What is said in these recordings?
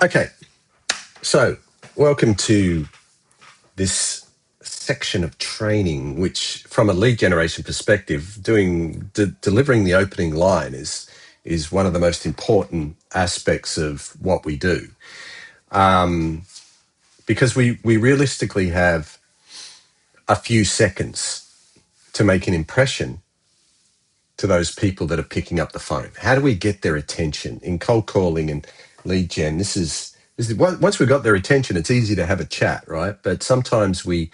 Okay, so welcome to this section of training, which, from a lead generation perspective, delivering the opening line is one of the most important aspects of what we do, because we realistically have a few seconds to make an impression to those people that are picking up the phone. How do we get their attention in cold calling and lead gen? This is once we've got their attention, it's easy to have a chat, right? But sometimes we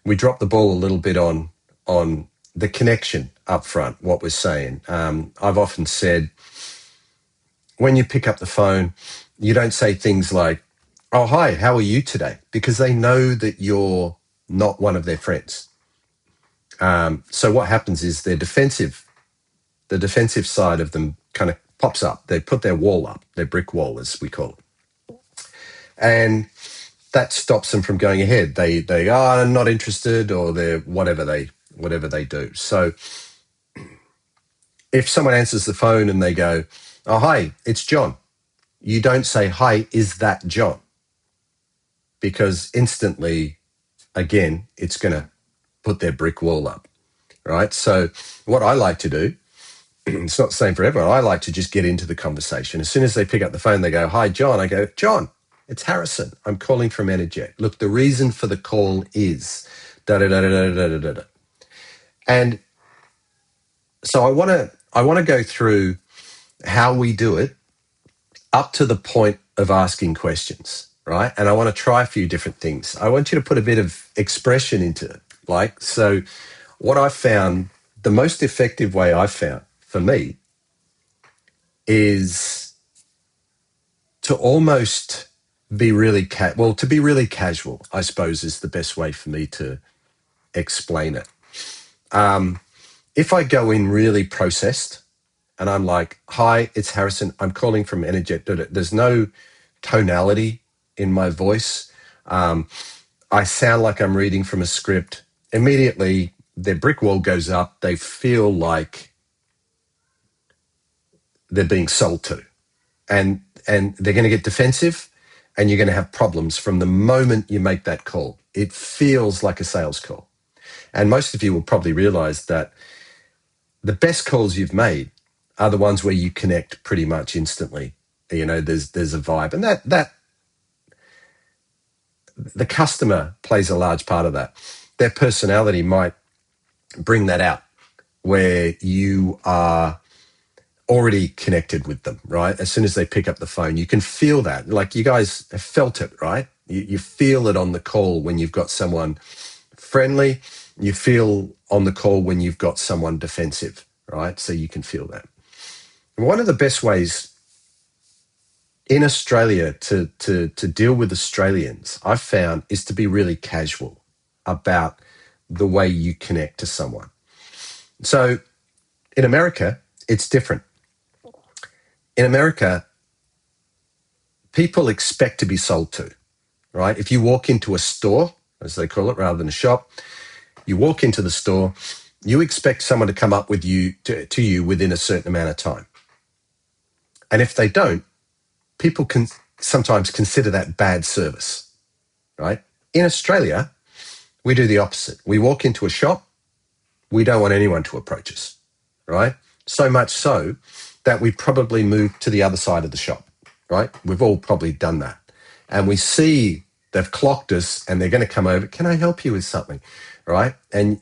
drop the ball a little bit on the connection up front. What we're saying. I've often said, when you pick up the phone, you don't say things like, "Oh, hi, how are you today?" because they know that you're not one of their friends. So what happens is their defensive side of them kind of pops up. They put their wall up, their brick wall, as we call it. And that stops them from going ahead. They are not interested, or they're whatever they do. So if someone answers the phone and they go, "Oh, hi, it's John," you don't say, "Hi, is that John?" Because instantly, again, it's going to put their brick wall up, right? So what I like to do, it's not the same for everyone. I like to just get into the conversation. As soon as they pick up the phone, they go, "Hi, John." I go, "John, it's Harrison. I'm calling from Energet. Look, the reason for the call is da da da da da da da da." And so I want to go through how we do it up to the point of asking questions, right? And I want to try a few different things. I want you to put a bit of expression into it. So what I found, the most effective way I found for me is to almost be really to be really casual, I suppose, is the best way for me to explain it. If I go in really processed and I'm like, "Hi, it's Harrison. I'm calling from Energet." There's no tonality in my voice. I sound like I'm reading from a script. Immediately, their brick wall goes up. They feel like they're being sold to, and they're going to get defensive, and you're going to have problems from the moment you make that call. It feels like a sales call. And most of you will probably realize that the best calls you've made are the ones where you connect pretty much instantly. There's a vibe, and that the customer plays a large part of that. Their personality might bring that out, where you are already connected with them, right? As soon as they pick up the phone, you can feel that. Like, you guys have felt it, right? You feel it on the call when you've got someone friendly. You feel on the call when you've got someone defensive, right? So you can feel that. And one of the best ways in Australia to deal with Australians, I've found, is to be really casual about the way you connect to someone. So in America, it's different. In America, people expect to be sold to, right? If you walk into a store, as they call it, rather than a shop, you walk into the store, you expect someone to come up with you to you within a certain amount of time. And if they don't, people can sometimes consider that bad service, right? In Australia, we do the opposite. We walk into a shop, we don't want anyone to approach us, right? So much so that we probably move to the other side of the shop, right? We've all probably done that. And we see they've clocked us and they're going to come over. "Can I help you with something?" Right? And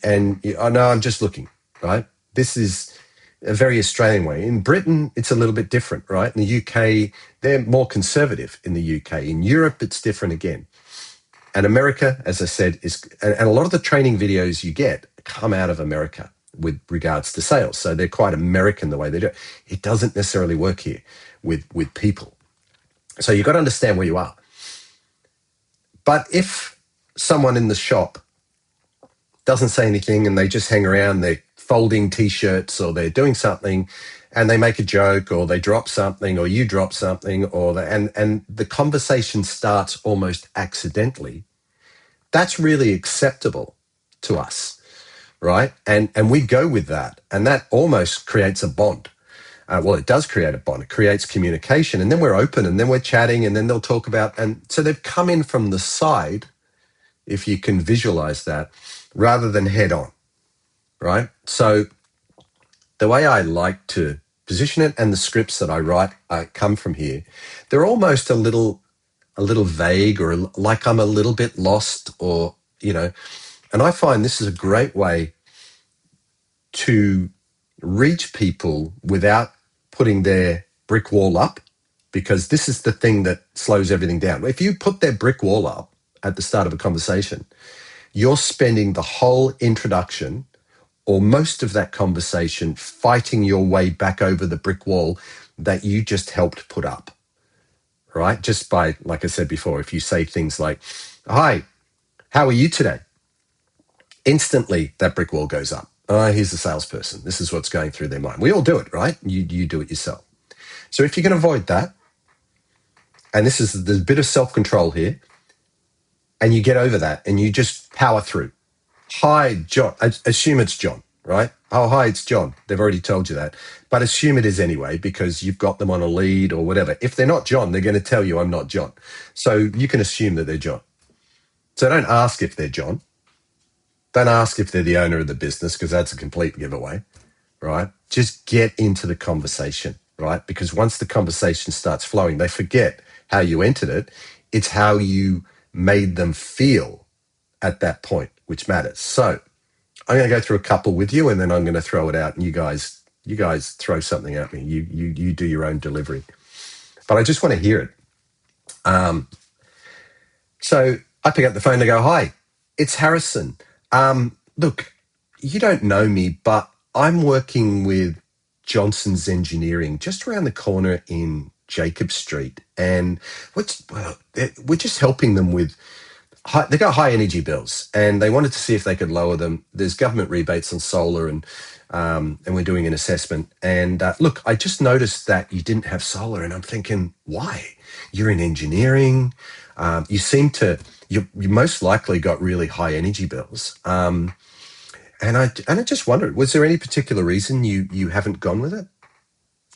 "Oh, no, I'm just looking," right? This is a very Australian way. In Britain, it's a little bit different, right? In the UK, they're more conservative in the UK. In Europe, it's different again. And America, as I said, and a lot of the training videos you get come out of America with regards to sales. So they're quite American the way they do it. It doesn't necessarily work here with people. So you've got to understand where you are. But if someone in the shop doesn't say anything and they just hang around, they're folding T-shirts or they're doing something, and they make a joke or they drop something or you drop something, and the conversation starts almost accidentally, that's really acceptable to us, right? And we go with that, and that almost creates a bond. Well, it does create a bond. It creates communication, and then we're open, and then we're chatting, and then they'll talk about. And so they've come in from the side, if you can visualize that, rather than head on, right? So the way I like to position it, and the scripts that I write come from here. They're almost a little vague, or like I'm a little bit lost, or And I find this is a great way to reach people without putting their brick wall up, because this is the thing that slows everything down. If you put their brick wall up at the start of a conversation, you're spending the whole introduction or most of that conversation fighting your way back over the brick wall that you just helped put up, right? Just by, like I said before, if you say things like, "Hi, how are you today?" Instantly that brick wall goes up. Oh, here's the salesperson. This is what's going through their mind. We all do it, right? You do it yourself. So if you can avoid that, and this is there's a bit of self-control here, and you get over that and you just power through. Hi, John. Assume it's John, right? Oh, hi, it's John. They've already told you that. But assume it is anyway, because you've got them on a lead or whatever. If they're not John, they're going to tell you I'm not John. So you can assume that they're John. So don't ask if they're John. Don't ask if they're the owner of the business, because that's a complete giveaway, right? Just get into the conversation, right? Because once the conversation starts flowing, they forget how you entered it. It's how you made them feel at that point, which matters. So I'm going to go through a couple with you, and then I'm going to throw it out, and you guys throw something at me. You do your own delivery, but I just want to hear it. So I pick up the phone and I go, "Hi, it's Harrison. Look, you don't know me, but I'm working with Johnson's Engineering just around the corner in Jacob Street, and we're just helping them with they got high energy bills, and they wanted to see if they could lower them. There's government rebates on solar, and we're doing an assessment. And look, I just noticed that you didn't have solar, and I'm thinking, why? You're in engineering. You seem to you most likely got really high energy bills. And I just wondered, was there any particular reason you haven't gone with it?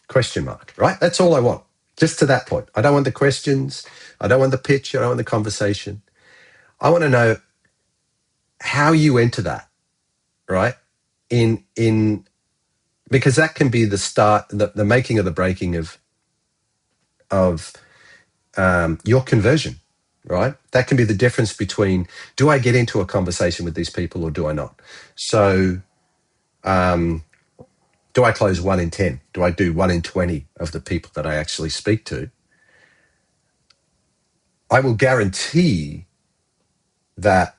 Question mark. Right. That's all I want. Just to that point. I don't want the questions. I don't want the pitch. I don't want the conversation. I want to know how you enter that, right? In Because that can be the start, the making or the breaking of your conversion, right? That can be the difference between, do I get into a conversation with these people or do I not? So do I close 1 in 10? Do I do 1 in 20 of the people that I actually speak to? I will guarantee that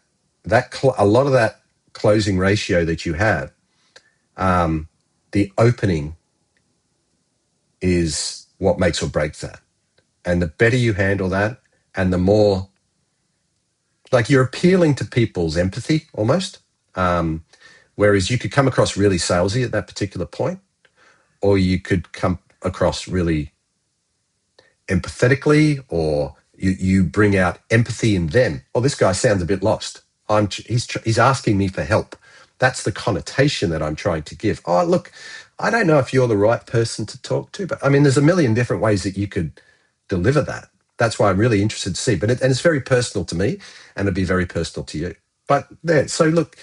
a lot of that closing ratio that you have, the opening is what makes or breaks that. And the better you handle that, and the more like you're appealing to people's empathy almost. Whereas you could come across really salesy at that particular point, or you could come across really empathetically, or you bring out empathy in them. Oh, this guy sounds a bit lost. He's asking me for help. That's the connotation that I'm trying to give. Oh, look, I don't know if you're the right person to talk to, but I mean, there's a million different ways that you could deliver that. That's why I'm really interested to see. And it's very personal to me, and it'd be very personal to you. But there. So look,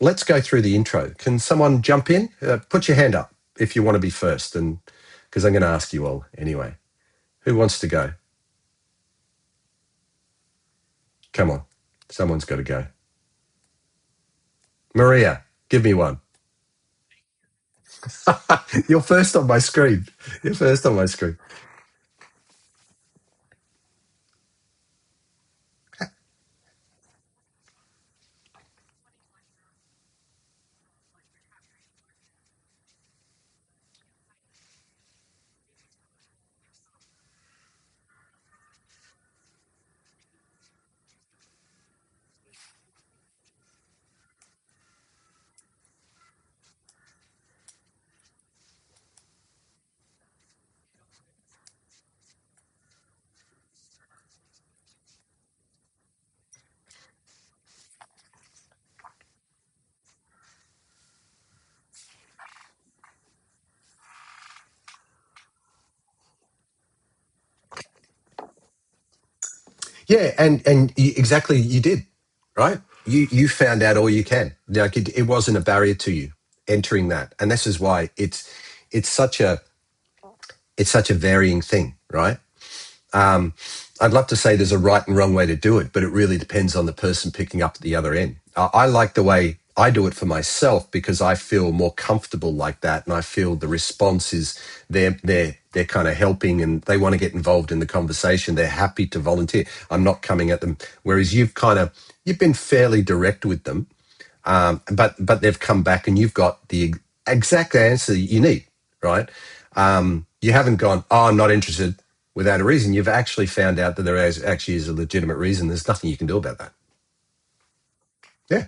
let's go through the intro. Can someone jump in? Put your hand up if you want to be first, and because I'm going to ask you all anyway. Who wants to go? Come on. Someone's got to go. Maria, give me one. You're first on my screen. You're first on my screen. Yeah, and exactly, you did, right? You found out all you can. Like it wasn't a barrier to you entering that, and this is why it's such a it's such a varying thing, right? Um, I'd love to say there's a right and wrong way to do it, but it really depends on the person picking up at the other end. I like the way I do it for myself because I feel more comfortable like that, and I feel the response is they're kind of helping and they want to get involved in the conversation. They're happy to volunteer. I'm not coming at them. Whereas you've been fairly direct with them, but they've come back and you've got the exact answer you need, right? You haven't gone, oh, I'm not interested without a reason. You've actually found out that actually is a legitimate reason. There's nothing you can do about that. Yeah.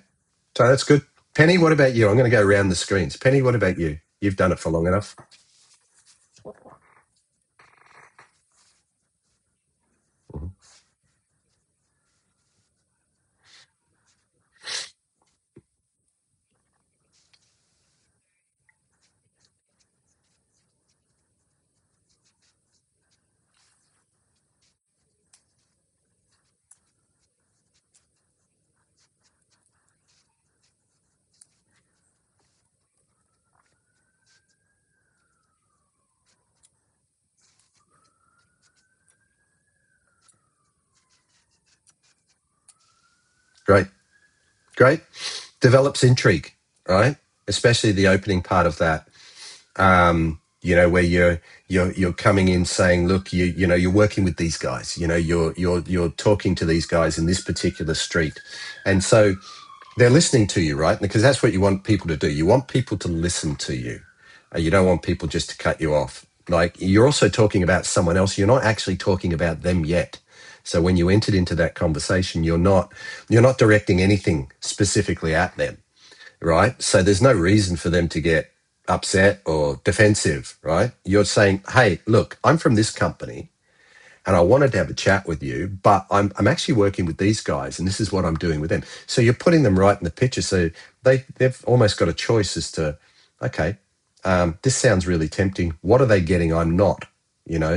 So that's good. Penny, what about you? I'm going to go around the screens. Penny, what about you? You've done it for long enough. Mhm. Great. Great. Develops intrigue, right? Especially the opening part of that. Where you're coming in saying, look, you're working with these guys, you're talking to these guys in this particular street. And so they're listening to you, right? Because that's what you want people to do. You want people to listen to you. You don't want people just to cut you off. Like you're also talking about someone else. You're not actually talking about them yet. So when you entered into that conversation, you're not directing anything specifically at them, right? So there's no reason for them to get upset or defensive, right? You're saying, hey, look, I'm from this company and I wanted to have a chat with you, but I'm actually working with these guys and this is what I'm doing with them. So you're putting them right in the picture. So they've almost got a choice as to, okay, this sounds really tempting. What are they getting? I'm not.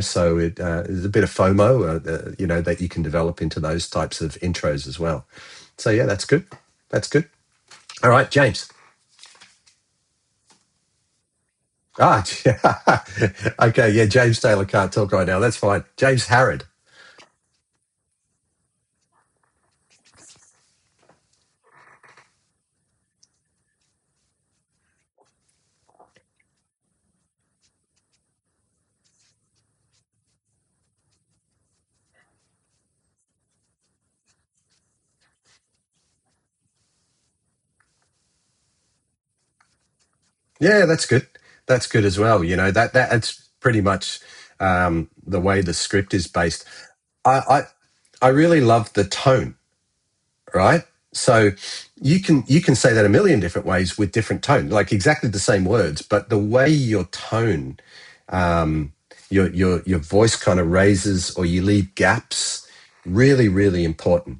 So there's a bit of FOMO, that you can develop into those types of intros as well. So yeah, that's good. That's good. All right, James. Ah, okay, yeah, James Taylor can't talk right now. That's fine. James Harrod. Yeah, that's good. That's good as well. That's pretty much the way the script is based. I, I I really love the tone, right? So you can say that a million different ways with different tone, like exactly the same words, but the way your tone, um, your voice kind of raises or you leave gaps, really really important.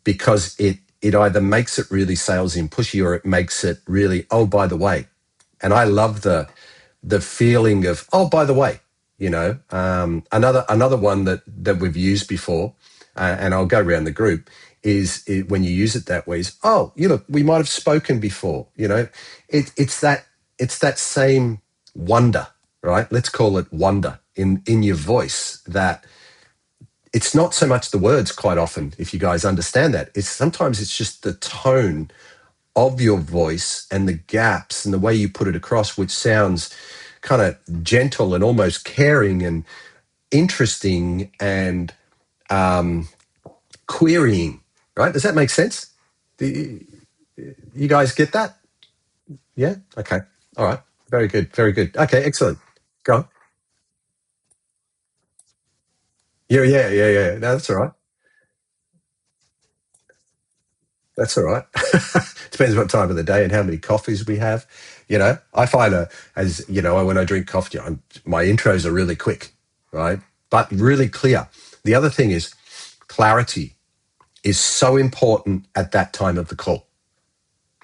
Because it either makes it really salesy and pushy or it makes it really, oh, by the way. And I love the feeling of, oh, by the way. Another one that we've used before, and I'll go around the group, when you use it that way is, oh, look, we might have spoken before. It's that same wonder, right? Let's call it wonder in your voice, that it's not so much the words quite often, if you guys understand that. It's just the tone of your voice and the gaps and the way you put it across, which sounds kind of gentle and almost caring and interesting and querying, right? Does that make sense? Do you guys get that? Yeah? Okay. All right. Very good. Very good. Okay, excellent. Go on. Yeah, yeah, yeah, yeah. No, that's all right. That's all right. Depends what time of the day and how many coffees we have. I find as you know, when I drink coffee, my intros are really quick, right? But really clear. The other thing is clarity is so important at that time of the call,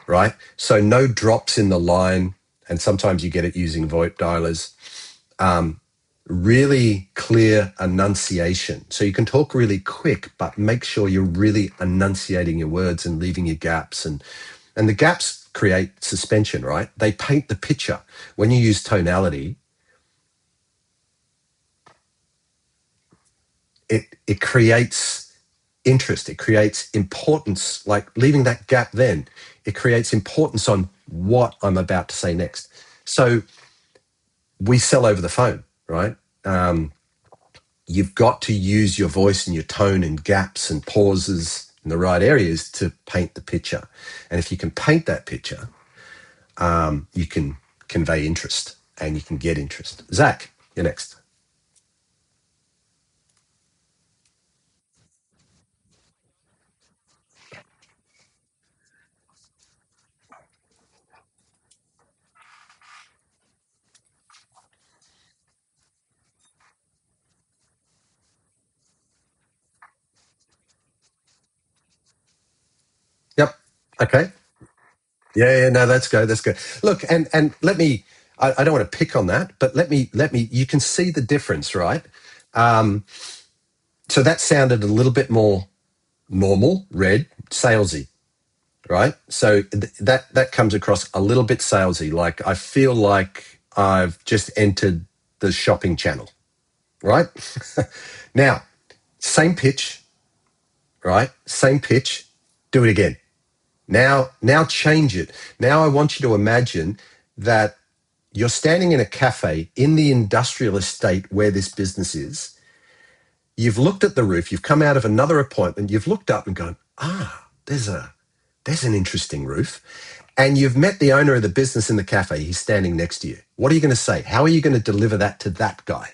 right? So no drops in the line, and sometimes you get it using VoIP dialers. really clear enunciation. So you can talk really quick, but make sure you're really enunciating your words and leaving your gaps. And the gaps create suspension, right? They paint the picture. When you use tonality, it creates interest, it creates importance, like leaving that gap then, it creates importance on what I'm about to say next. So we sell over the phone, right? You've got to use your voice and your tone and gaps and pauses in the right areas to paint the picture. And if you can paint that picture, you can convey interest and you can get interest. Zach, you're next. Yep. Okay. Yeah, no, that's good. That's good. Look, and let me. I don't want to pick on that, but let me. You can see the difference, right? Um, so that sounded a little bit more normal, red, salesy, right? So that comes across a little bit salesy. Like I feel like I've just entered the shopping channel, right? Now, same pitch, right? Same pitch. Do it again. Now change it. Now I want you to imagine that you're standing in a cafe in the industrial estate where this business is. You've looked at the roof, you've come out of another appointment, you've looked up and gone, there's an interesting roof. And you've met the owner of the business in the cafe. He's standing next to you. What are you going to say? How are you going to deliver that to that guy?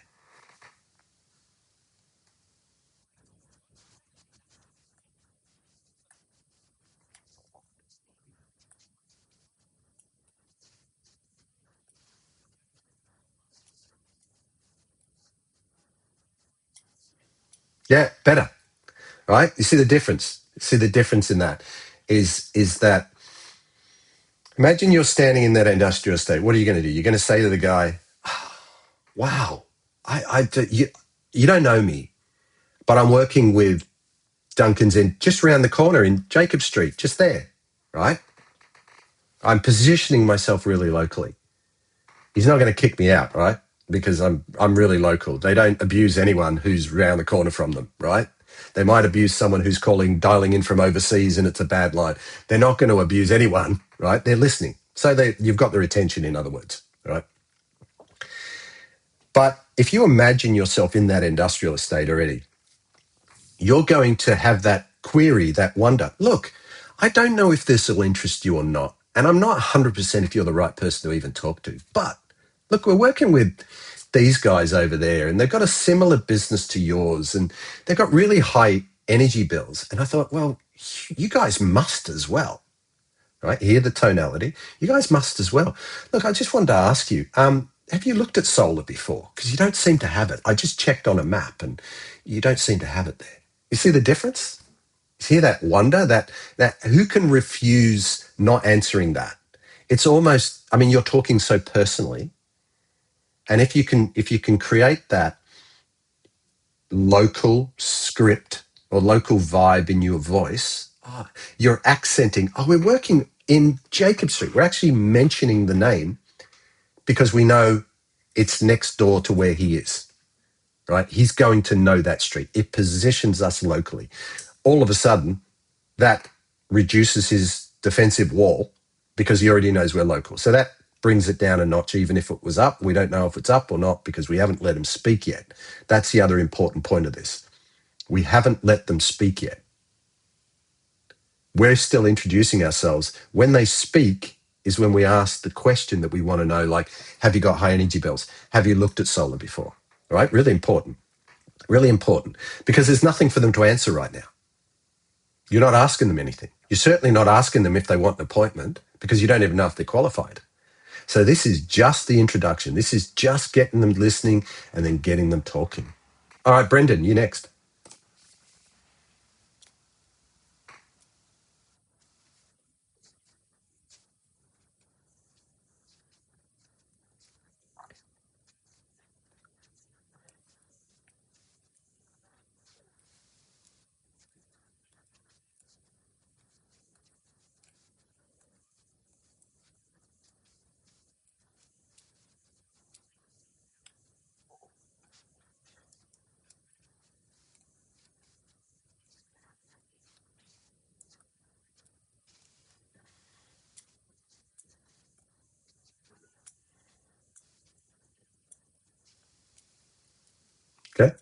Yeah, better, right? You see the difference. See the difference in that is that imagine you're standing in that industrial estate. What are you going to do? You're going to say to the guy, wow, you don't know me, but I'm working with Duncan's in just around the corner in Jacob Street, just there, right? I'm positioning myself really locally. He's not going to kick me out, right? Because I'm really local. They don't abuse anyone who's round the corner from them, right? They might abuse someone who's dialing in from overseas and it's a bad line. They're not going to abuse anyone, right? They're listening. So you've got their attention, in other words, right? But if you imagine yourself in that industrial estate already, you're going to have that query, that wonder. Look, I don't know if this will interest you or not. And I'm not 100% if you're the right person to even talk to. But look, we're working with these guys over there and they've got a similar business to yours and they've got really high energy bills. And I thought, well, you guys must as well, right? Hear the tonality. You guys must as well. Look, I just wanted to ask you, have you looked at solar before? Because you don't seem to have it. I just checked on a map and you don't seem to have it there. You see the difference? You see that wonder, that who can refuse not answering that? It's almost, I mean, you're talking so personally. And if you can create that local script or local vibe in your voice, you're accenting, we're working in Jacob Street. We're actually mentioning the name because we know it's next door to where he is, right? He's going to know that street. It positions us locally. All of a sudden, that reduces his defensive wall because he already knows we're local. So that brings it down a notch, even if it was up. We don't know if it's up or not because we haven't let him speak yet. That's the other important point of this. We haven't let them speak yet. We're still introducing ourselves. When they speak is when we ask the question that we want to know, like, have you got high energy bills? Have you looked at solar before? All right, really important. Really important because there's nothing for them to answer right now. You're not asking them anything. You're certainly not asking them if they want an appointment because you don't even know if they're qualified. So this is just the introduction. This is just getting them listening and then getting them talking. All right, Brendan, you next. Okay.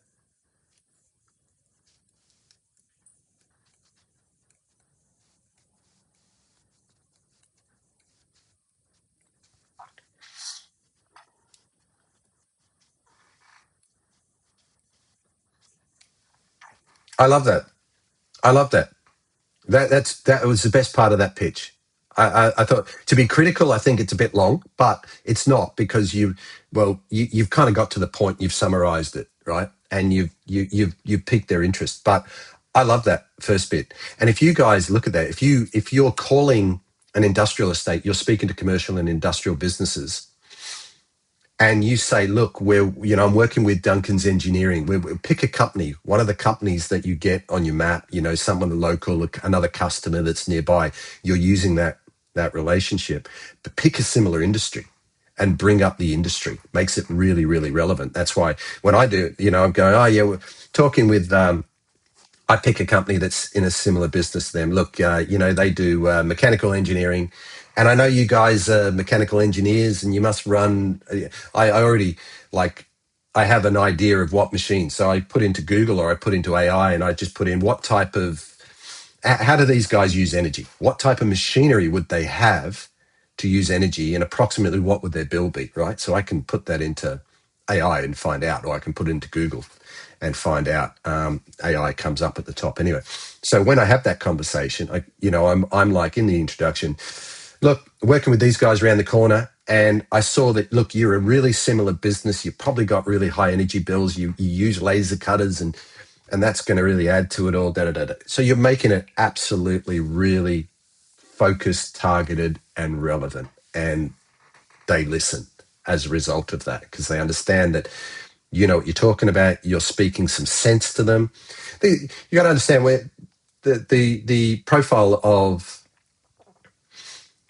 I love that. I love that. That was the best part of that pitch. I thought to be critical, I think it's a bit long, but it's not because you've kind of got to the point, you've summarized it, right? And you've piqued their interest. But I love that first bit. And if you guys look at that, if you're calling an industrial estate, you're speaking to commercial and industrial businesses, and you say, look, I'm working with Duncan's Engineering. We pick a company, one of the companies that you get on your map, someone local, another customer that's nearby. You're using that relationship, but pick a similar industry and bring up the industry. Makes it really, really relevant. That's why when I do, I'm going, oh yeah, we're talking with. I pick a company that's in a similar business to them. Look, they do mechanical engineering, and I know you guys are mechanical engineers, and you must run. I already like. I have an idea of what machine, so I put into Google or I put into AI, and I just put in what type of. How do these guys use energy? What type of machinery would they have to use energy, and approximately what would their bill be? Right, so I can put that into AI and find out, or I can put it into Google and find out. AI comes up at the top anyway. So when I have that conversation, I'm like in the introduction, look, working with these guys around the corner, and I saw that, look, you're a really similar business. You've probably got really high energy bills. You use laser cutters, and that's going to really add to it all. Da, da, da, da. So you're making it absolutely really focused, targeted, and relevant. And they listen as a result of that because they understand that you know what you're talking about. You're speaking some sense to them. You got to understand where the profile of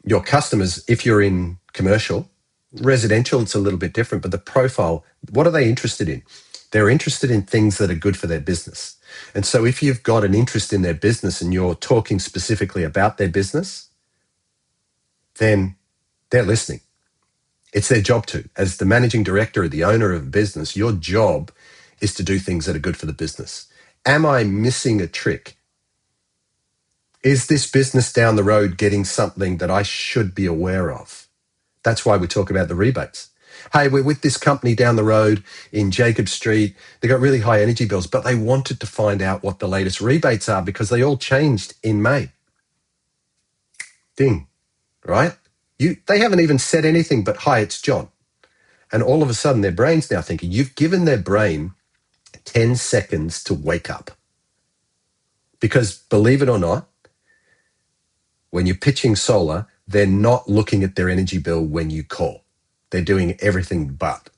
your customers. If you're in commercial, residential, it's a little bit different. But the profile, what are they interested in? They're interested in things that are good for their business. And so, if you've got an interest in their business and you're talking specifically about their business, then they're listening. It's their job to. As the managing director or the owner of a business, your job is to do things that are good for the business. Am I missing a trick? Is this business down the road getting something that I should be aware of? That's why we talk about the rebates. Hey, we're with this company down the road in Jacob Street. They got really high energy bills, but they wanted to find out what the latest rebates are because they all changed in May. Ding, right? They haven't even said anything but, hi, it's John. And all of a sudden, their brain's now thinking, you've given their brain 10 seconds to wake up. Because believe it or not, when you're pitching solar, they're not looking at their energy bill when you call. They're doing everything but,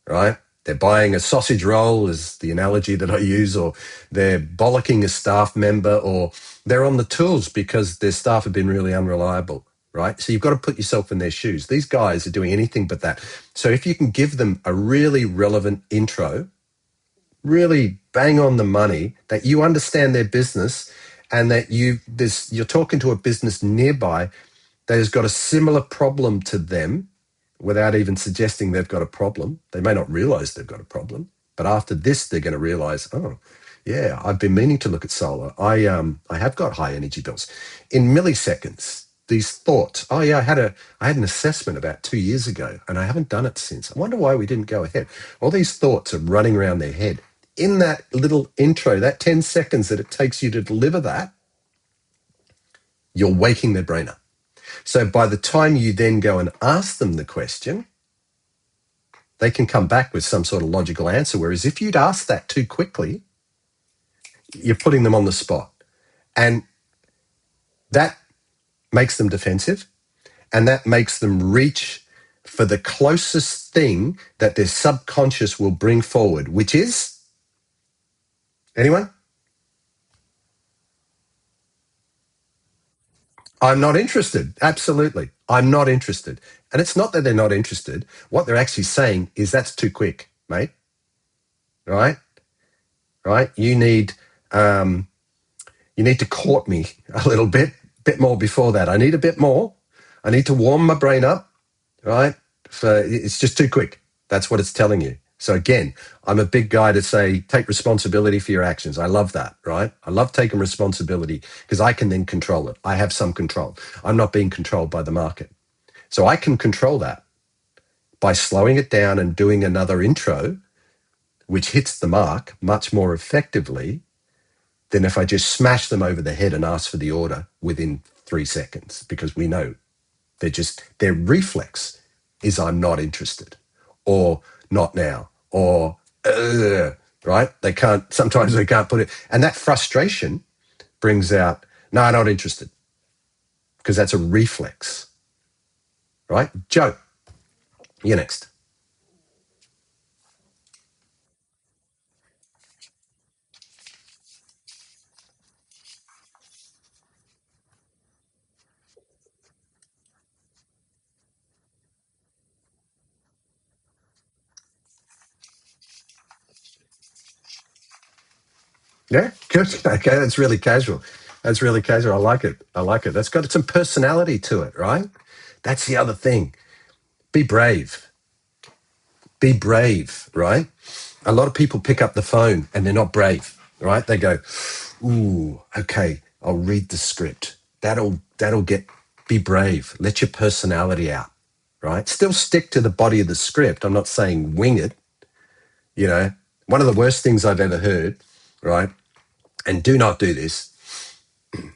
right? They're buying a sausage roll, is the analogy that I use, or they're bollocking a staff member, or they're on the tools because their staff have been really unreliable, right? So you've got to put yourself in their shoes. These guys are doing anything but that. So if you can give them a really relevant intro, really bang on the money, that you understand their business and that you're talking to a business nearby that has got a similar problem to them without even suggesting they've got a problem. They may not realize they've got a problem, but after this, they're going to realize, oh, yeah, I've been meaning to look at solar. I have got high energy bills. In milliseconds, these thoughts, oh yeah, I had an assessment about 2 years ago and I haven't done it since. I wonder why we didn't go ahead. All these thoughts are running around their head. In that little intro, that 10 seconds that it takes you to deliver that, you're waking their brain up. So by the time you then go and ask them the question, they can come back with some sort of logical answer. Whereas if you'd ask that too quickly, you're putting them on the spot. And that makes them defensive, and that makes them reach for the closest thing that their subconscious will bring forward, which is anyone? I'm not interested. Absolutely. I'm not interested. And it's not that they're not interested. What they're actually saying is that's too quick, mate. Right? Right? You need to court me a little bit more before that. I need a bit more. I need to warm my brain up, right? It's just too quick. That's what it's telling you. So again, I'm a big guy to say, take responsibility for your actions. I love that, right? I love taking responsibility because I can then control it. I have some control. I'm not being controlled by the market. So I can control that by slowing it down and doing another intro, which hits the mark much more effectively than if I just smash them over the head and ask for the order within 3 seconds, because we know their reflex is I'm not interested or not now or right. Sometimes they can't put it. And that frustration brings out, no, not interested, because that's a reflex, right? Joe, you're next. Yeah, good. Okay, that's really casual. That's really casual. I like it. I like it. That's got some personality to it, right? That's the other thing. Be brave. Be brave, right? A lot of people pick up the phone and they're not brave, right? They go, "Ooh, okay, I'll read the script. That'll get be brave. Let your personality out, right? Still stick to the body of the script. I'm not saying wing it, you know. One of the worst things I've ever heard, right? And do not do this,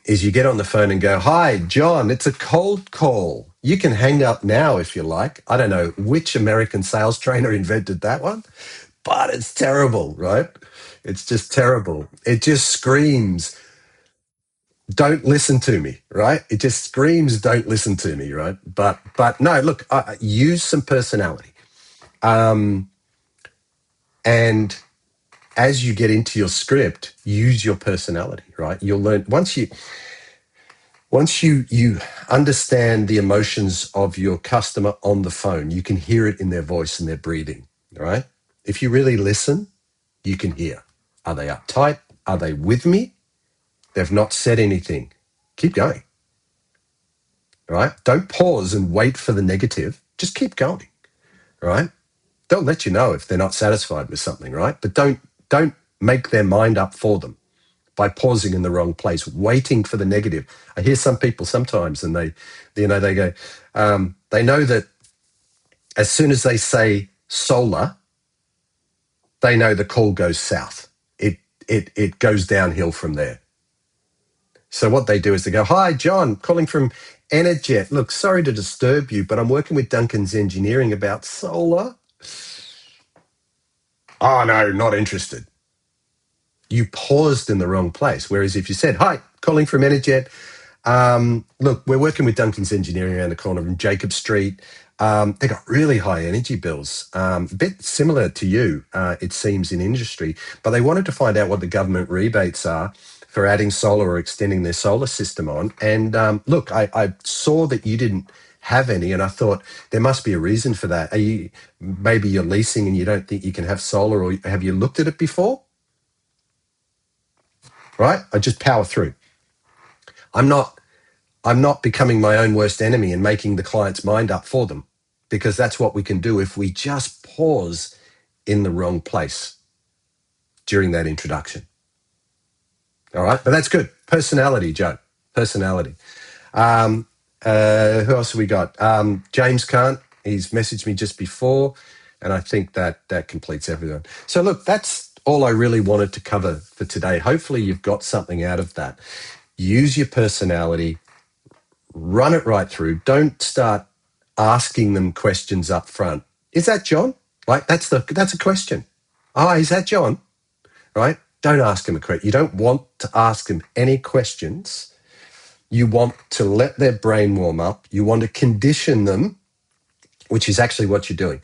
is you get on the phone and go, "Hi, John, it's a cold call. You can hang up now if you like." I don't know which American sales trainer invented that one, but it's terrible, right? It's just terrible. It just screams, "Don't listen to me," right? It just screams, "Don't listen to me," right? But no, look, use some personality, and as you get into your script, use your personality, right? You'll learn once you understand the emotions of your customer on the phone, you can hear it in their voice and their breathing, right? If you really listen, you can hear. Are they uptight? Are they with me? They've not said anything. Keep going, right? Don't pause and wait for the negative. Just keep going, right? They'll let you know if they're not satisfied with something, right? But don't make their mind up for them by pausing in the wrong place, waiting for the negative. I hear some people sometimes, and they go, they know that as soon as they say solar, they know the call goes south. It goes downhill from there. So what they do is they go, "Hi, John, calling from Energet. Look, sorry to disturb you, but I'm working with Duncan's Engineering about solar." "Oh, no, not interested." You paused in the wrong place. Whereas if you said, "Hi, calling from Energet. Look, we're working with Duncan's Engineering around the corner from Jacob Street. They got really high energy bills, a bit similar to you, it seems, in industry, but they wanted to find out what the government rebates are for adding solar or extending their solar system on. And look, I saw that you didn't have any, and I thought there must be a reason for that. Maybe you're leasing and you don't think you can have solar, or have you looked at it before?" Right? I just power through. I'm not I'm not becoming my own worst enemy and making the client's mind up for them, because that's what we can do if we just pause in the wrong place during that introduction. All right. But that's good. Personality, Joe. Personality. Who else have we got? James Kant. He's messaged me just before, and I think that completes everyone. So look, that's all I really wanted to cover for today. Hopefully you've got something out of that. Use your personality, run it right through. Don't start asking them questions up front. "Is that John?" Like that's a question. "Oh, is that John?" Right? Don't ask him a question. You don't want to ask him any questions. You want to let their brain warm up. You want to condition them, which is actually what you're doing.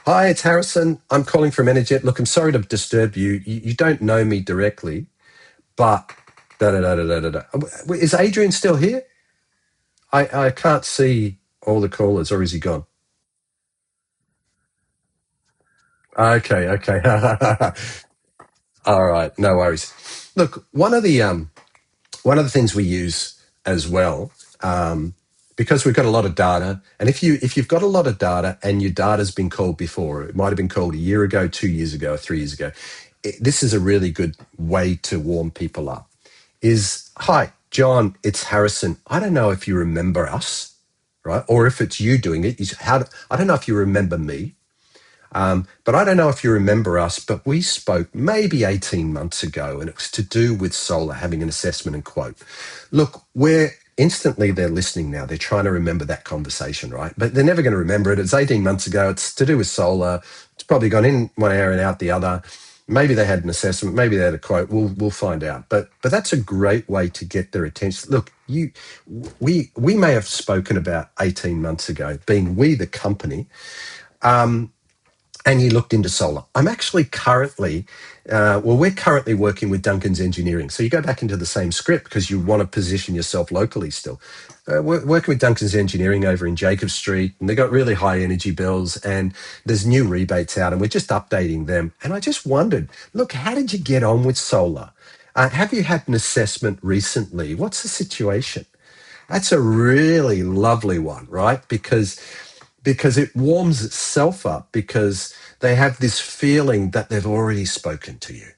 "Hi, it's Harrison. I'm calling from Energet. Look, I'm sorry to disturb you. You don't know me directly, but da da da da da da." Is Adrian still here? I can't see all the callers, or is he gone? Okay, okay. All right, no worries. Look, one of the things we use as well, because we've got a lot of data. And if you've got a lot of data and your data's been called before, it might have been called a year ago, 2 years ago, 3 years ago. This is a really good way to warm people up. Hi, John, it's Harrison. I don't know if you remember us, right? Or if it's you doing it. I don't know if you remember me. But I don't know if you remember us, but we spoke maybe 18 months ago, and it was to do with solar, having an assessment and quote. Look, instantly they're listening now. They're trying to remember that conversation, right? But they're never going to remember it. It's 18 months ago. It's to do with solar. It's probably gone in one area and out the other. Maybe they had an assessment. Maybe they had a quote. We'll find out. But that's a great way to get their attention. Look, we may have spoken about 18 months ago, being we the company. And you looked into solar. I'm actually we're currently working with Duncan's Engineering. So you go back into the same script because you want to position yourself locally still. We're working with Duncan's Engineering over in Jacob Street, and they've got really high energy bills, and there's new rebates out, and we're just updating them. And I just wondered, look, how did you get on with solar? Have you had an assessment recently? What's the situation? That's a really lovely one, right? Because it warms itself up because they have this feeling that they've already spoken to you,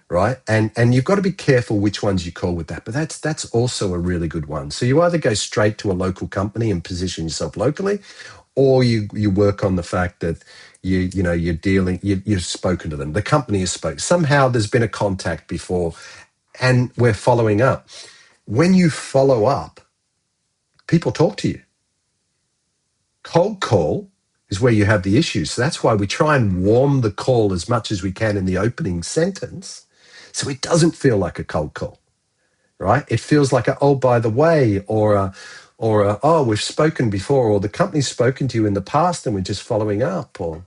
right? And you've got to be careful which ones you call with that, but that's also a really good one. So you either go straight to a local company and position yourself locally, or you work on the fact that you've spoken to them. The company has spoken. Somehow there's been a contact before, and we're following up. When you follow up, people talk to you. Cold call is where you have the issues. So that's why we try and warm the call as much as we can in the opening sentence so it doesn't feel like a cold call, right? It feels like oh, by the way, or oh, we've spoken before, or the company's spoken to you in the past and we're just following up. Or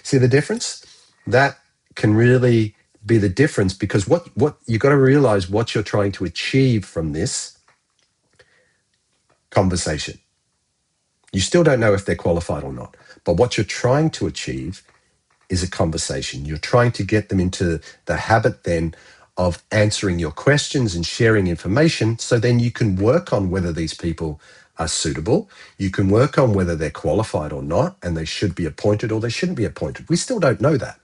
see the difference? That can really be the difference, because what you got to realize what you're trying to achieve from this conversation. You still don't know if they're qualified or not. But what you're trying to achieve is a conversation. You're trying to get them into the habit then of answering your questions and sharing information, so then you can work on whether these people are suitable. You can work on whether they're qualified or not, and they should be appointed or they shouldn't be appointed. We still don't know that.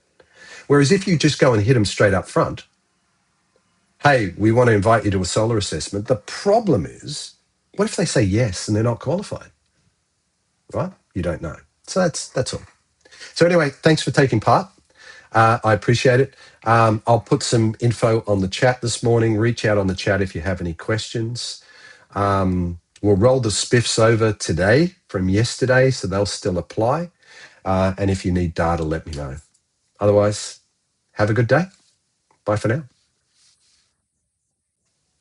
Whereas if you just go and hit them straight up front, hey, we want to invite you to a solar assessment. The problem is, what if they say yes and they're not qualified? Right? You don't know. So that's all. So anyway, thanks for taking part. I appreciate it. I'll put some info on the chat this morning. Reach out on the chat if you have any questions. We'll roll the spiffs over today from yesterday, so they'll still apply. And if you need data, let me know. Otherwise, have a good day. Bye for now.